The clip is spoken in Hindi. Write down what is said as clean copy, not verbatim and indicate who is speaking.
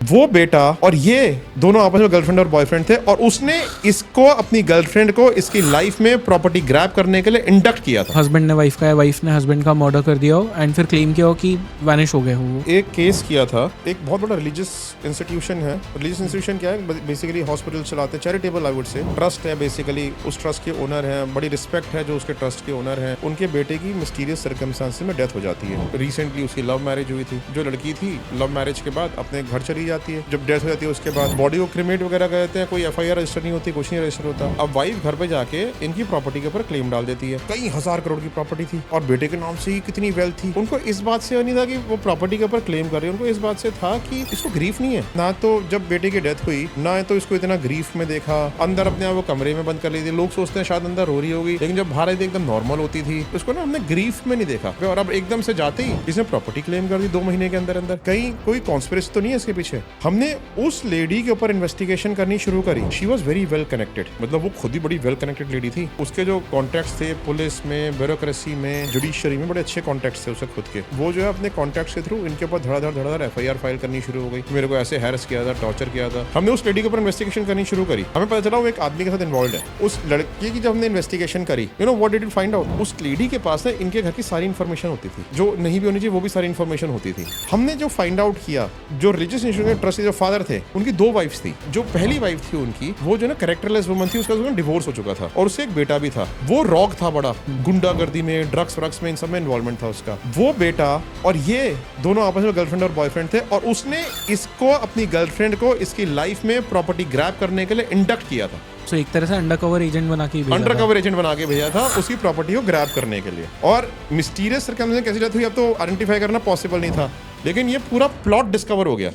Speaker 1: वो बेटा और ये दोनों आपस में गर्लफ्रेंड और बॉयफ्रेंड थे और उसने इसको अपनी गर्लफ्रेंड को इसकी लाइफ में प्रॉपर्टी ग्रैब करने के लिए इंडक्ट किया था।
Speaker 2: हस्बैंड ने वाइफ का या वाइफ ने हस्बैंड का मर्डर कर दिया हो एंड फिर क्लेम किया हो कि वैनिश हो गए हो वो।
Speaker 1: एक केस किया था, एक बहुत बड़ा रिलीजियस इंस्टीट्यूशन है। रिलीजियस इंस्टीट्यूशन क्या है? बेसिकली हॉस्पिटल चलाते हैं, charitable I would say, trust है बेसिकली। उस ट्रस्ट के ओनर हैं, बड़ी रिस्पेक्ट है जो उसके ट्रस्ट के ओनर हैं। उनके बेटे की मिस्टीरियस सर्कमस्टांसेस में डेथ हो जाती है। रिसेंटली उसकी लव मैरिज हुई थी। जो लड़की थी लव मैरिज के बाद अपने घर चली जाती है। जब डेथ हो जाती है उसके बाद बॉडी को क्रिमेट वगैरह कहते हैं, कोई एफआईआर रजिस्टर नहीं होती, कुछ नहीं रजिस्टर होता। अब वाइफ घर पे जाके इनकी प्रॉपर्टी के ऊपर क्लेम डाल देती है। कई हजार करोड़ की प्रॉपर्टी थी और बेटे के नाम से ही कितनी वेल्थ थी। उनको इस बात से नहीं था कि वो प्रॉपर्टी के ऊपर क्लेम कर रही है, उनको इस बात से था कि इसको ग्रीफ नहीं है ना। तो जब बेटे की डेथ हुई ना तो इसको इतना ग्रीफ में देखा, अंदर अपने आप वो कमरे में बंद कर ली थी। लोग सोचते हैं शायद अंदर रो रही होगी, लेकिन जब बाहर आई थी एकदम नॉर्मल होती थी। उसको ना हमने ग्रीफ में नहीं देखा और अब एकदम से जाते ही इसने प्रॉपर्टी क्लेम कर दी 2 महीने के अंदर अंदर। कहीं कोई कॉन्स्पिरेसी तो नहीं है इसके पीछे। हमने उस लेडी के ऊपर इन्वेस्टिगेशन करनी शुरू करी। She was very well connected, मतलब वो खुद ही बड़ी वेल कनेक्टेड लेडी थी। उसके जो कॉन्टेक्ट्स थे पुलिस में, ब्यूरोक्रेसी में, जुडिशरी में, बड़े अच्छे कॉन्टेक्ट्स थे उसके खुद के। वो जो है अपने कॉन्टेक्ट्स के थ्रू इनके ऊपर धड़ाधड़ एफआईआर फाइल करनी शुरू हो गई। मेरे को ऐसे हैरेस किया था, टॉर्चर किया था। हमने उस लेडी के ऊपर इन्वेस्टिगेशन करनी शुरू करी। हमें पता चला वो एक आदमी के साथ इन्वॉल्व है। उस लड़की की जब हमने इन्वेस्टिगेशन करी, you know what did we find out? उस लेडी के पास ना इनके घर की सारी इन्फॉर्मेशन होती थी, जो नहीं भी होनी चाहिए वो भी सारी इन्फॉर्मेशन होती थी। हमने जो फाइंड आउट किया, जो रिलीजियस इंस्टीट्यूशन के ट्रस्ट के जो फादर थे, उनकी 2 वाइफ्स थी। जो पहली वाइफ थी उनकी, वो जो ना कैरेक्टरलेस वुमन थी, उसका डिवोर्स हो चुका था और उससे एक बेटा भी था। वो रॉक था बड़ा, गुंडागर्दी में, ड्रग्स व्रग्स में, इन सब में इन्वॉल्वमेंट था उसका। वो बेटा और ये दोनों आपस में गर्लफ्रेंड और बॉयफ्रेंड थे और उसने इसको अपनी गर्लफ्रेंड को इसकी लाइफ में प्रॉपर्टी ग्रैब करने के लिए इंडक्ट किया था।
Speaker 2: सो एक तरह से अंडरकवर एजेंट बना के
Speaker 1: भेजा था उसकी प्रॉपर्टी को ग्रैब करने के लिए। और मिस्टीरियस सर्कमस्टेंसेस कैसे डेथ हुई अब तो आइडेंटिफाई करना पॉसिबल नहीं था, लेकिन ये पूरा प्लॉट डिस्कवर हो गया।